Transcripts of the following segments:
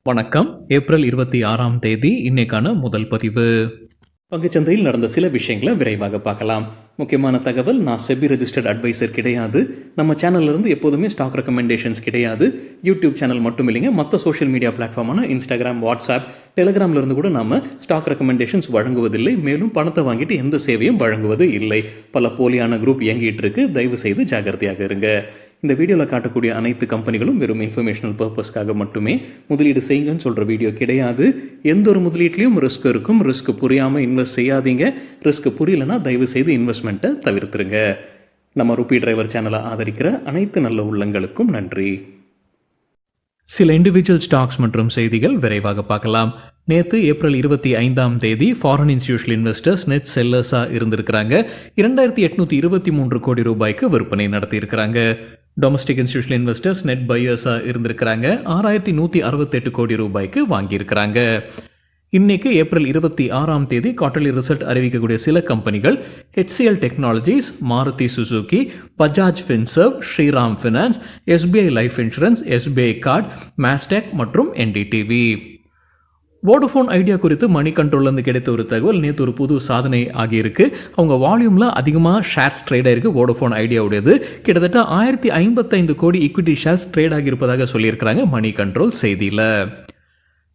வணக்கம். ஏப்ரல் 26ஆம் தேதி இன்னைக்கான முதல் பதிவு. பங்குச்சந்தையில் நடந்த சில விஷயங்களை விரைவாக பார்க்கலாம். முக்கியமான தகவல், நான் செபி ரெஜிஸ்டர்ட் அட்வைசர் கிடையாது. நம்ம சேனல்ல இருந்து எப்போதுமே ஸ்டாக் ரெக்கமெண்டேஷன்ஸ் கிடையாது. யூடியூப் சேனல் மட்டும் இல்லைங்க, மற்ற சோஷியல் மீடியா பிளாட்ஃபார்மான இன்ஸ்டாகிராம், வாட்ஸ்அப், டெலிகிராம்ல இருந்து கூட நாம ஸ்டாக் ரெக்கமெண்டேஷன்ஸ் வழங்குவதில்லை. மேலும் பணத்தை வாங்கிட்டு எந்த சேவையும் வழங்குவது இல்லை. பல போலியான குரூப் இயங்கிட்டு இருக்கு. தயவு செய்து ஜாகிரதையாக இருங்க. இந்த வீடியோவில் காட்டக்கூடிய அனைத்து கம்பெனிகளும் வெறும் இன்ஃபர்மேஷனல் பர்பஸ்க்காக மட்டுமே முதலீடு செய்யுங்கன்னு சொல்கிற வீடியோ கிடையாது. எந்த ஒரு முதலீட்லையும் ரிஸ்க் இருக்கும். ரிஸ்க் புரியாமல் இன்வெஸ்ட் செய்யாதீங்க. ரிஸ்க் புரியலனா தயவு செய்து இன்வெஸ்ட்மெண்ட்டை தவிர்த்துருங்க. நம்ம ருபி டிரைவர் சேனலை ஆதரிக்கிற அனைத்து நல்ல உள்ளங்களுக்கும் நன்றி. சில இண்டிவிஜுவல் ஸ்டாக்ஸ் மற்றும் செய்திகள் விரைவாக பார்க்கலாம். நேற்று ஏப்ரல் 25ஆம் தேதி ஃபாரின் இன்ஸ்டிடியூஷனல் இன்வெஸ்டர்ஸ் நெட் செல்லர்ஸாக இருந்திருக்கிறாங்க. 2823 கோடி ரூபாய்க்கு விற்பனை நடத்தியிருக்கிறாங்க. டொமஸ்டிக் இன்ஸ்டிடியூஷனல் இன்வெஸ்டர்ஸ் நெட் பையர்ஸாக இருந்திருக்கிறாங்க. 6168 கோடி ரூபாய்க்கு வாங்கியிருக்கிறாங்க. இன்னைக்கு ஏப்ரல் 26ஆம் தேதி குவார்ட்டர்லி ரிசல்ட் அறிவிக்கக்கூடிய சில கம்பெனிகள் HCL technologies, Maruti Suzuki, Bajaj Finserv, Shriram finance, SBI life insurance, SBI card, Mastek மற்றும் NDTV. வோடஃபோன் ஐடியா குறித்து மணி கண்ட்ரோல்லேருந்து கிடைத்த ஒரு தகவல், நேற்று ஒரு புது சாதனை ஆகியிருக்கு. அவங்க வால்யூமில் அதிகமாக ஷேர்ஸ் ட்ரேட் ஆகிருக்கு. வோடஃபோன் ஐடியாவுடையது கிட்டத்தட்ட 1055 கோடி ஈக்விட்டி ஷேர்ஸ் ட்ரேட் ஆகியிருப்பதாக சொல்லியிருக்கிறாங்க மணி கண்ட்ரோல் செய்தியில்.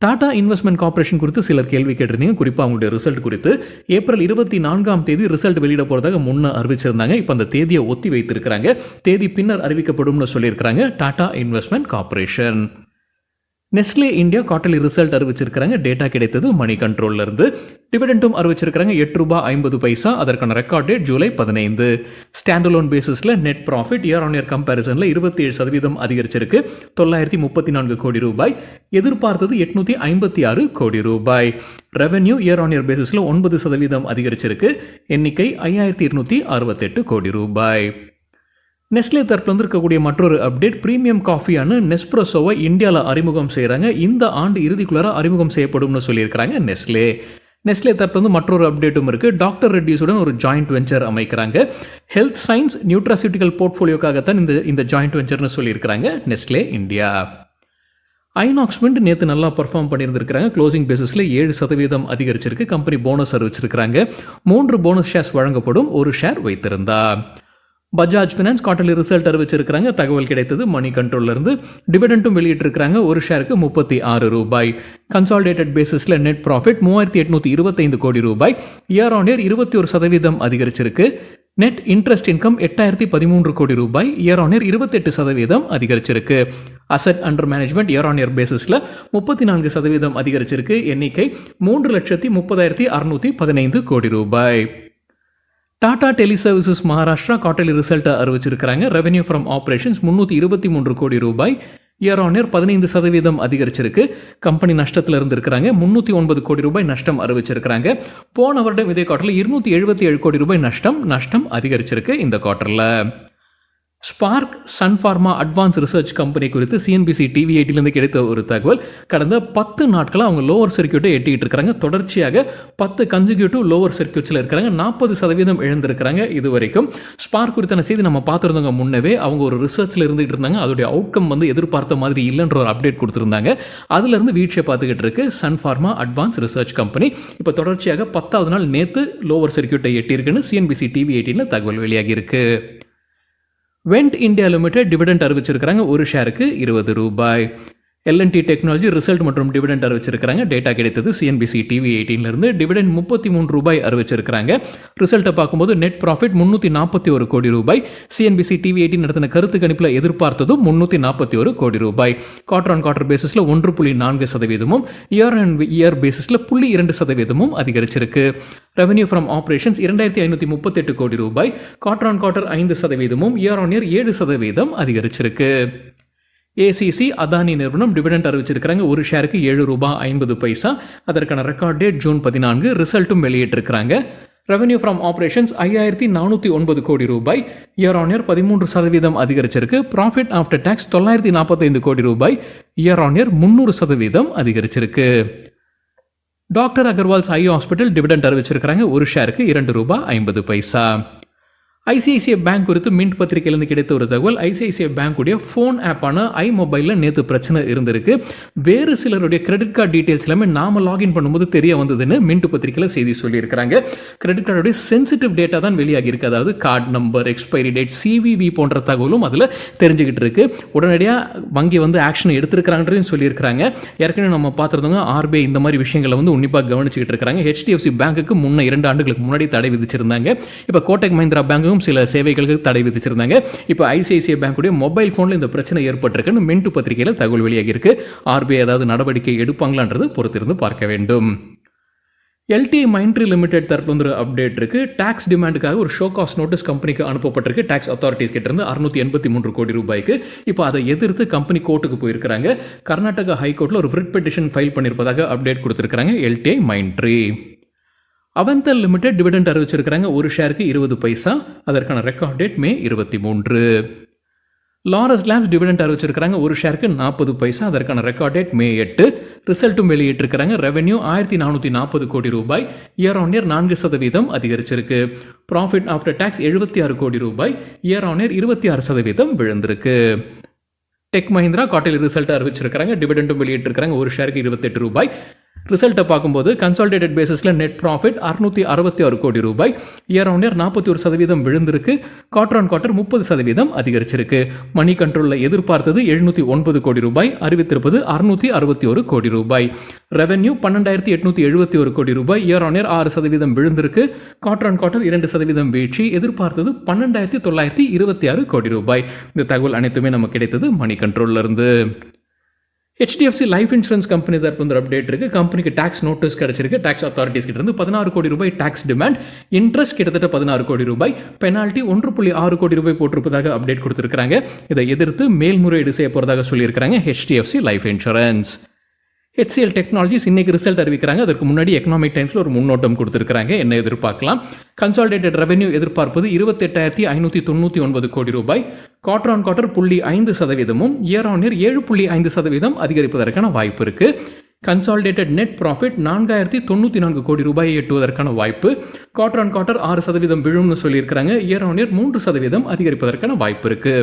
டாடா இன்வெஸ்ட்மெண்ட் கார்பரேஷன் குறித்து சிலர் கேள்வி கேட்டிருந்தீங்க, குறிப்பாக அவங்களுடைய ரிசல்ட் குறித்து. ஏப்ரல் 24ஆம் தேதி ரிசல்ட் வெளியிட போகிறதாக முன்ன அறிவிச்சிருந்தாங்க. இப்போ அந்த தேதியை ஒத்தி வைத்திருக்கிறாங்க. தேதி பின்னர் அறிவிக்கப்படும்னு சொல்லியிருக்கிறாங்க Tata investment corporation. Nestle India quarterly result அறிவிச்சிருக்கிறாங்க. டேட்டா கிடைத்தது மணி கண்ட்ரோல்ல இருந்து. டிவிடெண்டும் அறிவிச்சிருக்கிறாங்க ₹8.50. அதற்கான ரெக்கார்ட் டேட் ஜூலை 15. ஸ்டாண்டலோன் பேசிஸில் net profit year on year கம்பேரிசனில் 27% அதிகரிச்சிருக்கு. 934 கோடி ரூபாய். எதிர்பார்த்தது 856 கோடி ரூபாய். ரெவென்யூ இயர் ஆன் இயர் பேசிஸில் 9% அதிகரிச்சிருக்கு. எண்ணிக்கை 5268 கோடி ரூபாய். நெஸ்லே தரப்பில் இருக்கக்கூடிய மற்றொரு அப்டேட், பிரீமியம் காஃபியான நெஸ்ப்ரெசோவை இந்தியாவில் அறிமுகம் செய்கிறாங்க. இந்த ஆண்டு இறுதிக்குள்ளார அறிமுகம் செய்யப்படும்னு சொல்லியிருக்கிறாங்க நெஸ்லே. நெஸ்லே தரப்பில் மற்றொரு அப்டேட்டும் இருக்குது. டாக்டர் ரெட்டிஸுடன் ஒரு ஜாயிண்ட் வெஞ்சர் அமைக்கிறாங்க. ஹெல்த் சயின்ஸ் நியூட்ராசியூட்டிக்கல் போர்ட்ஃபோலியோக்காகத்தான் இந்த ஜாயிண்ட் வெஞ்சர்னு சொல்லியிருக்கிறாங்க நெஸ்லே இந்தியா. ஐநாக்ஸ் விண்ட் நேற்று நல்லா பர்ஃபார்ம் பண்ணியிருந்திருக்கிறாங்க. க்ளோசிங் பேசிஸில் 7% அதிகரிச்சிருக்கு. கம்பெனி போனஸ் அறிவிச்சிருக்கிறாங்க. 3 போனஸ் ஷேர்ஸ் வழங்கப்படும். ஒரு ஷேர் வைத்திருந்தா. பஜாஜ் ஃபினான்ஸ் குவார்ட்டர்லி ரிசல்ட் அறிவிச்சிருக்கிறாங்க. தகவல் கிடைத்தது மணி கண்ட்ரோல்ல இருந்து. டிவிடெண்டும் வெளியிட்டிருக்கிறாங்க. ஒரு ஷேருக்கு 36 ரூபாய். கன்சாலிடேட்டட் பேசிஸில் நெட் ப்ராஃபிட் 3825 கோடி ரூபாய். இயர் ஆன் இயர் 21% அதிகரிச்சிருக்கு. நெட் இன்ட்ரெஸ்ட் இன்கம் 8013 கோடி ரூபாய். இயர் ஆன் இயர் 28% அதிகரிச்சிருக்கு. Asset under management year on year பேசிஸில் 34% அதிகரிச்சிருக்கு. எண்ணிக்கை 3,30,615 கோடி ரூபாய். Tata teleservices Maharashtra quarterly ரிசல்ட்டை அறிவிச்சிருக்கிறாங்க. ரெவென்யூ ஃப்ரம் ஆப்ரேஷன்ஸ் 323 கோடி ரூபாய். இயர் ஆன் இயர் 15% அதிகரிச்சிருக்கு. கம்பெனி நஷ்டத்தில் இருந்திருக்கிறாங்க. 309 கோடி ரூபாய் நஷ்டம் அறிவிச்சிருக்கிறாங்க. போன வருடம் இதே குவார்ட்டரில் 277 கோடி ரூபாய் நஷ்டம் அதிகரிச்சிருக்கு இந்த குவார்ட்டரில். SPARC Sun Pharma advance research company குறித்து CNBC TV18 கிடைத்த ஒரு தகவல், கடந்த 10 நாட்களாக அவங்க லோவர் சர்க்கியூட்டை எட்டிக்கிட்டு இருக்கிறாங்க. தொடர்ச்சியாக 10 கன்சிக்யூட்டிவ் லோவர் சர்க்கியூட்ஸில் இருக்கிறாங்க. 40% இழந்திருக்கிறாங்க இது வரைக்கும். ஸ்பார்க் குறித்தான செய்தி நம்ம பார்த்துருந்தவங்க முன்னவே. அவங்க ஒரு ரிசர்ச்சில் இருந்துகிட்டு இருந்தாங்க. அதோடைய அவுட்கம் எதிர்பார்த்த மாதிரி இல்லைன்ற ஒரு அப்டேட் கொடுத்துருந்தாங்க. அதுலேருந்து வீழ்ச்சியை பார்த்துக்கிட்டு இருக்கு Sun Pharma advance research company. இப்போ தொடர்ச்சியாக 10வது நாள் நேற்று லோவர் சர்க்கியூட்டை எட்டியிருக்குன்னு CNBC TV18 தகவல் வெளியாகி இருக்கு. வெண்ட் இந்தியா லிமிடெட் டிவிடெண்ட் அறிவிச்சிருக்கிறாங்க. ஒரு ஷேருக்கு 20 ரூபாய். L&T டெக்னாலஜி ரிசல்ட் மற்றும் டிவிடெண்ட் அறிவிச்சிருக்கிறாங்க. டேட்டா கிடைத்தது CNBC TV18 இருந்து. டிவிடெண்ட் 33 ரூபாய் அறிவிச்சிருக்கிறாங்க. ரிசல்ட்டை பார்க்கும்போது நெட் ப்ராஃபிட் 341 கோடி ரூபாய். CNBC TV18 நடத்தின கருத்து கணிப்பில் எதிர்பார்த்ததும் 341 கோடி ரூபாய். குவார்டர் ஆன் குவார்டர் பேசிஸில் 1.4%, இயர் ஆன் இயர் பேசிஸில் 0.2% அதிகரிச்சிருக்கு. ரெவென்யூ ஃப்ரம் ஆப்ரேஷன்ஸ் 2538 கோடி ரூபாய். Quarter on quarter 5%, year on year 7% அதிகரிச்சிருக்கு. ACC அதானி நிறுவனம் டிவிடெண்ட் அறிவிச்சிருக்கிறாங்க. ஒரு ஷேருக்கு ₹7.50. அதற்கான ரெக்கார்ட் டேட் ஜூன் 14. ரிசல்ட்டும் வெளியிட்டிருக்கிறாங்க. ரெவென்யூ ஃப்ரம் ஆப்ரேஷன்ஸ் 5409 கோடி ரூபாய். இயர் ஆன் இயர் 13% அதிகரிச்சிருக்கு. ப்ராஃபிட் ஆஃப்டர் டாக்ஸ் 945 கோடி ரூபாய். இயர் ஆன் இயர் 300% அதிகரிச்சிருக்கு. Doctor Agarwals eye hospital dividend அறிவிச்சிருக்கிறாங்க. ஒரு ஷேருக்கு ₹2.50. ஐசிஐசிஐ பேங்க் குறித்து மின்ட் பத்திரிகையிலிருந்து கிடைத்த ஒரு தகவல். ஐசிஐசிஐ பேங்குடைய ஃபோன் ஆப்பான iMobile நேற்று பிரச்சனை இருந்திருக்கு. வேறு சிலருடைய கிரெடிட் கார்டு டீட்டெயில்ஸ் எல்லாமே நாம லாகின் பண்ணும்போது தெரிய வந்ததுன்னு மின்ட் பத்திரிகையில் செய்தி சொல்லியிருக்கிறாங்க. கிரெடிட் கார்டுடைய சென்சிட்டிவ் டேட்டா தான் வெளியாகி இருக்கு. அதாவது card number, expiry date, CVV போன்ற தகவலும் அதில் தெரிஞ்சுக்கிட்டு இருக்கு. உடனடியாக வங்கி ஆக்ஷன் எடுத்திருக்கிறாங்கன்றதையும் சொல்லியிருக்கிறாங்க. ஏற்கனவே நம்ம பார்த்துருந்தோங்க, ஆர்பிஐ இந்த மாதிரி விஷயங்களை உன்னிப்பாக கவனிச்சுக்கிட்டு இருக்காங்க. HDFC பேங்குக்கு முன்ன 2 ஆண்டுகளுக்கு முன்னாடி தடை விதிச்சிருந்தாங்க. இப்போ கோட்டக் மஹிந்திரா பேங்க் சில சேவைகளுக்கு தடை விதிச்சிருந்தாங்க. இப்போ ஐசிஐசிஐ பேங்குடைய மொபைல் போன்ல இந்த பிரச்சனை ஏற்பட்டிருக்குன்னு மின்ட் பத்திரிகையில் தகவல் வெளியாகி இருக்கு. ஆர்பிஐ ஏதாவது நடவடிக்கை எடுப்பாங்களான்றது பொறுத்திருந்து பார்க்க வேண்டும். LTI Mindtree லிமிடெட் தரப்புல ஒரு அப்டேட் இருக்கு. டாக்ஸ் டிமாண்டுக்காக ஒரு ஷோ காஸ் நோட்டீஸ் கம்பெனிக்கு அனுப்பப்பட்டிருக்கு. டாக்ஸ் அத்தாரிட்டிஸ் கிட்ட இருந்து 683 கோடி ரூபாய்க்கு. இப்போ அதை எதிர்த்து கம்பெனி கோர்ட்டுக்கு போயிருக்கிறாங்க. கர்நாடகா ஹைகோர்ட்ல ஒரு ரிட் பெட்டிஷன் ஃபைல் பண்ணியிருப்பதாக அப்டேட் கொடுத்திருக்காங்க LTI Mindtree. Avantel limited dividend அறிவிச்சிருக்கிறாங்க. ஒரு ஷேருக்கு 20 பைசா. அதற்கான record date May 23. Laurus labs dividend அறிவிச்சிருக்கிறாங்க. ஒரு ஷேருக்கு 40 பைசா. அதற்கான ரெக்கார்ட் டேட் மே 8. ரிசல்ட்டும் வெளியிட்டிருக்கிறாங்க. ரெவென்யூ 1440 கோடி ரூபாய், இயர் ஆன் இயர் 4% அதிகரிச்சிருக்கு. ப்ராஃபிட் ஆஃப்டர் டாக்ஸ் 76 கோடி ரூபாய், இயர் ஆன் இயர் 26% விழுந்திருக்கு. டெக் மஹிந்திரா குவார்ட்டர்லி ரிசல்ட் அறிவிச்சிருக்கிறாங்க. டிவிடெண்டும் வெளியிட்டிருக்கிறாங்க. ஒரு ஷேருக்கு 28 ரூபாய். ரிசல்ட்டை பார்க்கும்போது கன்சாலிடேட்டட் பேசிஸில் நெட் ப்ராஃபிட் 666 கோடி ரூபாய், இயர் ஆன் இயர் 41% விழுந்திருக்கு. குவார்டர் ஆன் குவார்டர் 30% அதிகரிச்சிருக்கு. மணி கண்ட்ரோலில் எதிர்பார்த்தது 709 கோடி ரூபாய், அறிவித்திருப்பது 661 கோடி ரூபாய். ரெவென்யூ 12,871 கோடி ரூபாய், இயர் ஆன் இயர் 6% விழுந்திருக்கு. குவார்டர் ஆன் குவார்டர் 2% வீழ்ச்சி, எதிர்பார்த்தது 12,926 கோடி ரூபாய். இந்த தகவல் அனைத்துமே நமக்கு கிடைத்தது மணி கண்ட்ரோல்ல இருந்து. HDFC லைஃப் இன்சூரன்ஸ் கம்பெனி தரப்பு ஒரு அப்டேட் இருக்கு. கம்பெனிக்கு டாக்ஸ் நோட்டீஸ் கிடைச்சிருக்கு. டாக்ஸ் அத்தாரிட்டிஸ் கிட்ட இருந்து 16 கோடி ரூபாய் டாக்ஸ் டிமாண்ட், இன்ட்ரெஸ்ட் கிட்டத்தட்ட 16 கோடி ரூபாய், பெனால்ட்டி 1.6 கோடி ரூபாய் போட்டிருப்பதாக அப்டேட் கொடுத்திருக்காங்க. இதை எதிர்த்து மேல்முறையீடு செய்ய போறதாக சொல்லியிருக்காங்க HDFC life insurance. HCL technologies இன்னைக்கு ரிசல்ட் அறிவிக்கிறாங்க. அதற்கு முன்னாடி எக்கனாமிக் டைம்ஸ்ல ஒரு முன்னோட்டம் கொடுத்திருக்காங்க. என்ன எதிர்பார்க்கலாம்? கன்சாலிடேட்டட் ரெவென்யூ எதிர்பார்ப்பது 28,599 கோடி ரூபாய், quarter on quarter 0.5%, year on year 7.5% அதிகரிப்பதற்கான வாய்ப்பு இருக்கு. கன்சாலிடேட்டட் நெட் ப்ராஃபிட் 4,094 கோடி ரூபாயை எட்டுவதற்கான வாய்ப்பு. குவார்டர் ஆன் குவார்டர் 6% விழும்னு சொல்லியிருக்காங்க. இயர் ஆன் இயர் 3% அதிகரிப்பதற்கான வாய்ப்பு இருக்கு.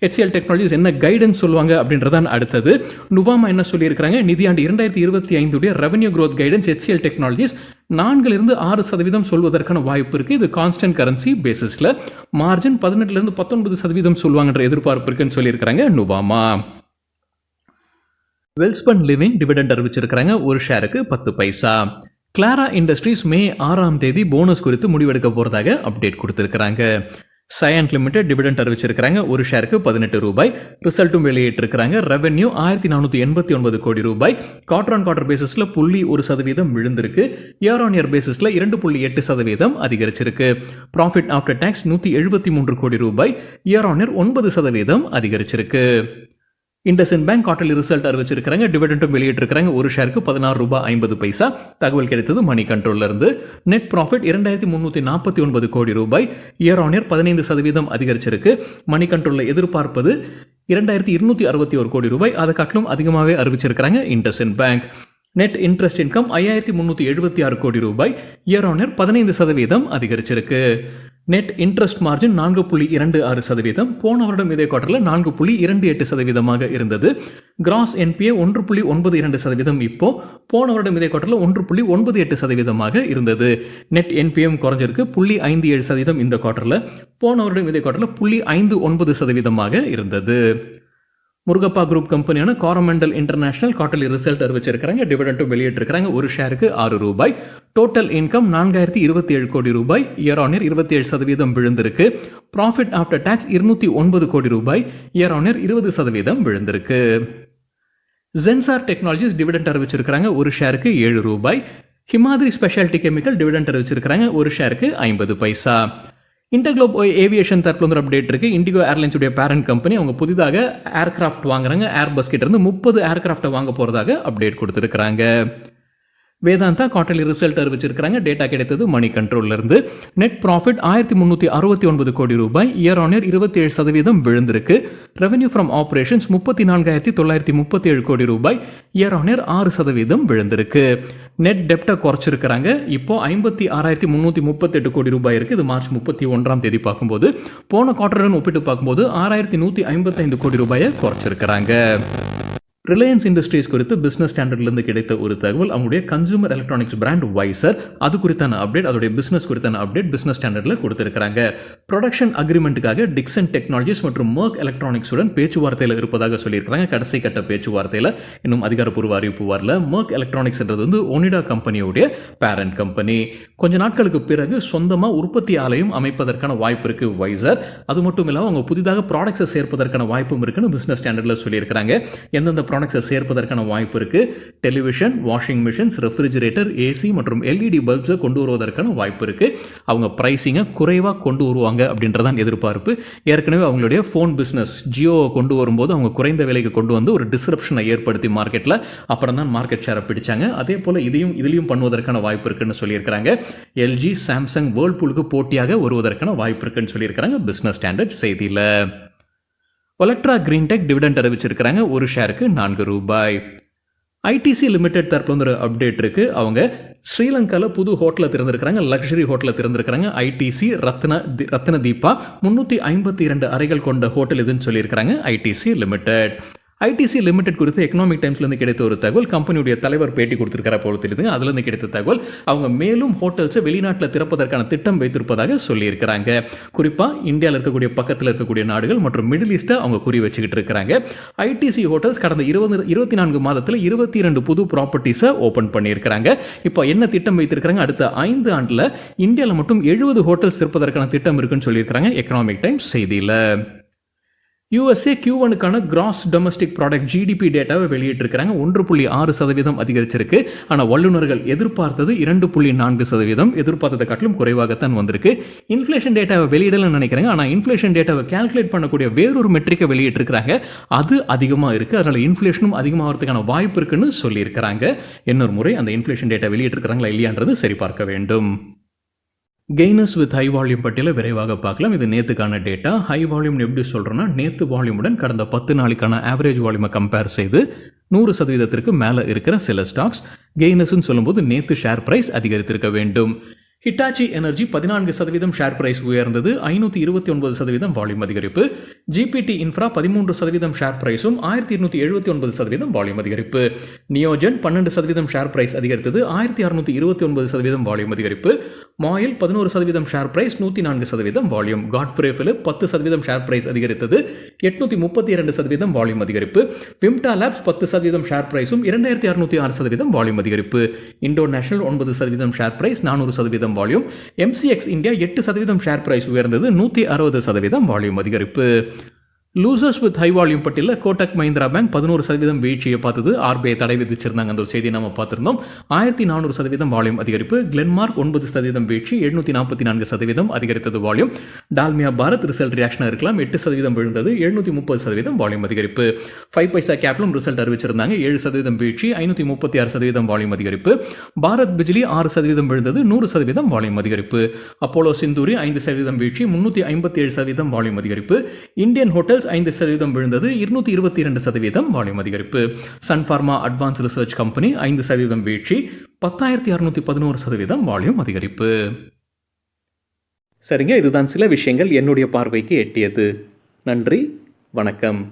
HCL டெக்னாலஜிஸ் என்ன கைடன்ஸ் சொல்லுவாங்க அப்படின்றதான் அடுத்தது. நுவாமா என்ன சொல்லியிருக்காங்க? நிதியாண்டு 2025 revenue growth guidance HCL technologies 4-6% சொல்வதற்கான வாய்ப்பு இருக்கு. இது கான்ஸ்டன்ட் கரன்சி பேசிஸ்ல. மார்ஜின் 18-19% சொல்லுவாங்கன்ற எதிர்பார்ப்பு இருக்குன்னு சொல்லியிருக்காங்க நுவாமா. வெல்ஸ்பன் லிவிங் டிவிடெண்ட் அறிவிச்சிருக்கிறாங்க. ஒரு ஷேருக்கு 10 paisa. Clara industries May 6 bonus குறித்து முடிவெடுக்க போறதாக அப்டேட் கொடுத்திருக்கிறாங்க. சயன்ட் லிமிடெட் டிவிடெண்ட் அறிவிச்சிருக்கிறாங்க. ஒரு ஷேருக்கு 18 ரூபாய். ரிசல்ட்டும் வெளியிட்டிருக்கிறாங்க. ரெவென்யூ 1489 கோடி ரூபாய், குவார்டர் ஆன் குவார்டர் பேசிஸ்ல 0.1% விழுந்திருக்கு. இயர் ஆன் இயர் பேசிஸ்ல 2.8% அதிகரிச்சிருக்கு. ப்ராஃபிட் ஆஃப்டர் டாக்ஸ் 173 கோடி ரூபாய், இயர் ஆன் இயர் 9% அதிகரிச்சிருக்கு. இண்டஸ்இண்ட் பேங்க் குவார்ட்டர்லி ரிசல்ட் அறிவிச்சிருக்காங்க. டிவிடெண்டும் வெளியிட்டிருக்காங்க. ஒரு ஷேருக்கு 16 ரூபாய் 50 பைசா. தகவல் கிடைத்தது மணி கண்ட்ரோல்ல இருந்து. நெட் ப்ராஃபிட் 2,349 கோடி ரூபாய், இயர் ஆன் இயர் 15% அதிகரிச்சிருக்கு. மணி கண்ட்ரோல்ல எதிர்பார்ப்பது 2,261 கோடி ரூபாய். அதை காட்டிலும் அதிகமாகவே அறிவிச்சிருக்காங்க IndusInd bank. Net interest income 5,376 கோடி ரூபாய், இயர் ஆன் இயர் 15% அதிகரிச்சிருக்கு. நெட் இன்ட்ரெஸ்ட் மார்ஜின் 4.26%, போன வருடம் இதே குவார்டரில் 4.28% இருந்தது. கிராஸ் என்பிஏ 1.92%, இப்போ போன வருடம் இதே குவார்டரில் 1.98% இருந்தது. நெட் என்பிஎம் குறைஞ்சிருக்கு 0.57% இந்த குவார்டரில், போன வருடம் இதே குவார்டரில் 0.59% இருந்தது. முருகப்பா குரூப் கம்பெனியான காரமண்டல் இன்டர்நேஷனல் குவார்ட்டர்லி ரிசல்ட் அறிவிச்சிருக்காங்க. டிவிடெண்டும் வெளியிட்டிருக்காங்க. ஒரு ஷேருக்கு 6 ரூபாய். டோட்டல் இன்கம் 4,027 கோடி ரூபாய், இயர் ஆன் இயர் 27% விழுந்திருக்கு. ப்ராஃபிட் ஆஃப்டர் டாக்ஸ் 209 கோடி ரூபாய், இயர் ஆன் இயர் 20% விழுந்திருக்கு. ஜென்சார் டெக்னாலஜிஸ் டிவிடெண்ட் அறிவிச்சிருக்காங்க. ஒரு ஷேருக்கு 7 ரூபாய். ஹிமாத்ரி ஸ்பெஷாலிட்டி கெமிக்கல் டிவிடெண்ட் அறிவிச்சிருக்காங்க. ஒரு ஷேருக்கு 50 பைசா. இன்டர்குளோப் ஏவியேஷன் தரப்புல ஒரு அப்டேட் இருக்கு. இண்டிகோ ஏர்லைன்ஸ் உடைய பேரண்ட் கம்பெனி அவங்க புதிதாக ஏர்கிராஃப்ட் வாங்குறாங்க. ஏர்பஸ் கிட்ட இருந்து 30 ஏர்கிராஃப்டை வாங்க போறதாக அப்டேட் கொடுத்திருக்காங்க. வேதாந்தா குவார்ட்டர்லி ரிசல்ட் அறிவிச்சிருக்காங்க. டேட்டா கிடைத்தது மணி கண்ட்ரோல்ல இருந்து. நெட் ப்ராஃபிட் 1,369 கோடி ரூபாய், இயர் ஆன் இயர் 27% விழுந்திருக்கு. ரெவென்யூ ஃப்ரம் ஆபரேஷன்ஸ் 34,937 கோடி ரூபாய், இயர் ஆன் இயர் 6% விழுந்திருக்கு. நெட் டெப்டை குறைச்சிருக்கிறாங்க. இப்போ 56,338 கோடி ரூபாய் இருக்குது. இது மார்ச் 31ஆம் தேதி பார்க்கும்போது போன குவார்ட்டருடன் ஒப்பிட்டு பார்க்கும்போது 6,155 கோடி ரூபாயை குறைச்சிருக்கிறாங்க. ரிலையன்ஸ் இண்டஸ்ட்ரீஸ் குறித்து பிஸ்னஸ் ஸ்டாண்டர்ட்லேருந்து கிடைத்த ஒரு தகவல், அவங்களுடைய கன்சூமர் எலக்ட்ரானிக்ஸ் பிராண்ட் வைசர் அது குறித்தான அப்டேட், அதோடைய பிஸ்னஸ் குறித்தான அப்டேட் பிஸ்னஸ் ஸ்டாண்டர்டில் கொடுத்துருக்காங்க. ப்ரொடக்ஷன் அக்ரிமெண்ட்டுக்காக டிக்சன் டெக்னாலஜிஸ் மற்றும் மர்க் எலக்ட்ரானிக்ஸுடன் பேச்சுவார்த்தையில் இருப்பதாக சொல்லியிருக்காங்க. கடைசி கட்ட பேச்சுவார்த்தையில் இன்னும் அதிகாரப்பூர்வ அறிவிப்பு வரல. மர்க் எலக்ட்ரானிக்ஸ்ன்றது வந்து ஒனிடா கம்பெனியுடைய பேரண்ட் கம்பெனி. கொஞ்ச நாட்களுக்கு பிறகு சொந்தமாக உற்பத்தி ஆலையும் அமைப்பதற்கான வாய்ப்பு இருக்குது வைசர். அது மட்டும் இல்லாமல் அவங்க புதிதாக ப்ராடக்ட்ஸை சேர்ப்பதற்கான வாய்ப்பும் இருக்குன்னு பிஸ்னஸ் ஸ்டாண்டர்டில் சொல்லியிருக்காங்க. எந்தெந்த ப்ராடக்ட்ஸை சேர்ப்பதற்கான வாய்ப்பு இருக்குது? Television, washing machines, refrigerator, AC மற்றும் எல்இடி பல்ப்ஸை கொண்டு வருவதற்கான வாய்ப்பு இருக்குது. அவங்க ப்ரைஸிங்கை குறைவாக கொண்டு வருவாங்க அப்படின்றதான் எதிர்பார்ப்பு. ஏற்கனவே அவங்களுடைய ஃபோன் பிஸ்னஸ் ஜியோவை கொண்டு வரும்போது அவங்க குறைந்த விலைக்கு கொண்டு வந்து ஒரு டிஸ்ரப்ஷனை ஏற்படுத்தி மார்க்கெட்டில் அப்புறம் தான் மார்க்கெட் ஷேரை பிடிச்சாங்க. அதே போல் இதுலேயும் பண்ணுவதற்கான வாய்ப்பு இருக்குன்னு சொல்லியிருக்கிறாங்க. எல்ஜி, சாம்சங், வேர்ல்பூலுக்கு போட்டியாக வருவதற்கான வாய்ப்பு இருக்குன்னு சொல்லியிருக்கிறாங்க பிஸ்னஸ் ஸ்டாண்டர்ட் செய்தியில். ஒலக்ட்ரா கிரீன்டெக் டிவிடெண்ட் அறிவிச்சிருக்கிறாங்க. ஒரு ஷேருக்கு 4 ரூபாய். ஐடிசி லிமிடெட் தரப்புல வந்து ஒரு அப்டேட் இருக்குது. அவங்க ஸ்ரீலங்காவில் புது ஹோட்டலில் திறந்திருக்கிறாங்க. லக்ஸரி ஹோட்டலில் திறந்திருக்கிறாங்க. ஐடிசி ரத்ன தீபா 352 அறைகள் கொண்ட ஹோட்டல் இதுன்னு சொல்லியிருக்கிறாங்க ஐடிசி லிமிடெட். ஐடிசி லிமிடெட் குறித்து எக்கனாமிக் டைம்ஸ்லேருந்து கிடைத்த ஒரு தகவல், கம்பெனியுடைய தலைவர் பேட்டி கொடுத்துருக்கிற போல தெரியுதுங்க. அதுலேருந்து கிடைத்த தகவல், அவங்க மேலும் ஹோட்டல்ஸை வெளிநாட்டில் திறப்பதற்கான திட்டம் வைத்திருப்பதாக சொல்லியிருக்கிறாங்க. குறிப்பாக இந்தியாவில் இருக்கக்கூடிய பக்கத்தில் இருக்கக்கூடிய நாடுகள் மற்றும் மிடில் ஈஸ்ட்டை அவங்க குறி வச்சுக்கிட்டு இருக்கிறாங்க. ஐடிசி ஹோட்டல்ஸ் கடந்த 24 மாதத்தில் 22 புது ப்ராப்பர்ட்டிஸை ஓப்பன் பண்ணியிருக்கிறாங்க. இப்போ என்ன திட்டம் வைத்திருக்கிறாங்க? அடுத்த 5 ஆண்டில் இந்தியாவில் மட்டும் 70 ஹோட்டல்ஸ் திறப்பதற்கான திட்டம் இருக்குன்னு சொல்லியிருக்கிறாங்க எக்கனாமிக் டைம்ஸ் செய்தியில். யூஎஸ்ஏ Q1க்கான கிராஸ் டொமஸ்டிக் ப்ராடக்ட் ஜிடிபி டேட்டாவை வெளியிட்டிருக்கிறாங்க. 1.6% அதிகரிச்சிருக்கு. ஆனால் வல்லுநர்கள் எதிர்பார்த்தது 2.4%, எதிர்பார்த்ததை காட்டிலும் குறைவாகத்தான் வந்திருக்கு. இன்ஃப்ளேஷன் டேட்டாவை வெளியிடலன்னு நினைக்கிறாங்க. ஆனால் இன்ஃப்ளேஷன் டேட்டாவை கால்குலேட் பண்ணக்கூடிய வேறொரு மெட்ரிக்கை வெளியிட்டிருக்கிறாங்க. அது அதிகமாக இருக்குது. அதனால் இன்ஃப்ளேஷனும் அதிகமாகிறதுக்கான வாய்ப்பு இருக்குன்னு சொல்லியிருக்கிறாங்க. இன்னொரு முறை அந்த இன்ஃப்ளேஷன் டேட்டா வெளியிட்டிருக்கிறாங்களா இல்லையான்றது சரி பார்க்க வேண்டும். கெய்னர்ஸ் வித் ஹை வால்யூம் பட்டியலை விரைவாக பார்க்கலாம். இது நேற்றுக்கான டேட்டா. ஹை வால்யூம் எப்படி சொல்கிறோன்னா, நேற்று வால்யூமுடன் கடந்த 10 நாளைக்கான ஆவரேஜ் வால்யூமை கம்பேர் செய்து 100% மேலே இருக்கிற சில ஸ்டாக்ஸ். கெய்னர்ஸ்ன்னு சொல்லும்போது நேற்று ஷேர் பிரைஸ் அதிகரித்திருக்க வேண்டும். ஹிட்டாச்சி எனர்ஜி 14% ஷேர் பிரைஸ் உயர்ந்தது. 529% வால்யூம் அதிகரிப்பு. ஜிபிடி இன்ஃப்ரா 13% ஷேர் பிரைஸும் 1279% வால்யூம் அதிகரிப்பு. நியோஜன் 12% ஷேர் பிரைஸ் அதிகரித்தது. 1629% வால்யூம் அதிகரிப்பு. MOIL 11% share price 104% volume. Godfrey Phillips 10% share price அதிகரித்தது. 832% வால்யூம் அதிகரிப்பு. விம்டா லேப்ஸ் 10% ஷேர் பிரைஸும் 2606% வால்யூம் அதிகரிப்பு. Indo National 9% share price 400% volume. MCX India 8% share price உயர்ந்தது. 160% வால்யூம் அதிகரிப்பு. லூசர்ஸ் வித் ஹை வால்யூம் பட்டியலில் கோட்டக் மஹிந்திரா பேங்க் 11% வீழ்ச்சியை பார்த்தது. RBI தடை விதிச்சிருந்தாங்க. அந்த ஒரு செய்தியை நம்ம பார்த்துருந்தோம். 1400% வால்யூம் அதிகரிப்பு. கிளென்மார்க் 9% வீழ்ச்சி, 744% அதிகரித்தது வால்யூம். டால்மியா பாரத் ரிசல்ட் ரியாக்ஷனாக இருக்கலாம், 8% விழுந்தது, 730% வால்யூம் அதிகரிப்பு. 5 பைசா கேப்லும் ரிசல்ட் அறிவிச்சிருந்தாங்க. 7% வீழ்ச்சி, 536% வால்யூம் அதிகரிப்பு. பாரத் பிஜ்லி 6% விழுந்தது, 100% வால்யூம் அதிகரிப்பு. அப்போலோ சிந்தூரி 5% வீழ்ச்சி, 357% வால்யூம் அதிகரிப்பு. இந்தியன் ஹோட்டல் 5% விழுந்தது, 222% வால்யூம் அதிகரிப்பு. Sun Pharma advance research company 5% வீழ்ச்சி, 10,611% வால்யூம் அதிகரிப்பு. சரிங்க, இதுதான் சில விஷயங்கள் என்னுடைய பார்வைக்கு எட்டியது. நன்றி, வணக்கம்.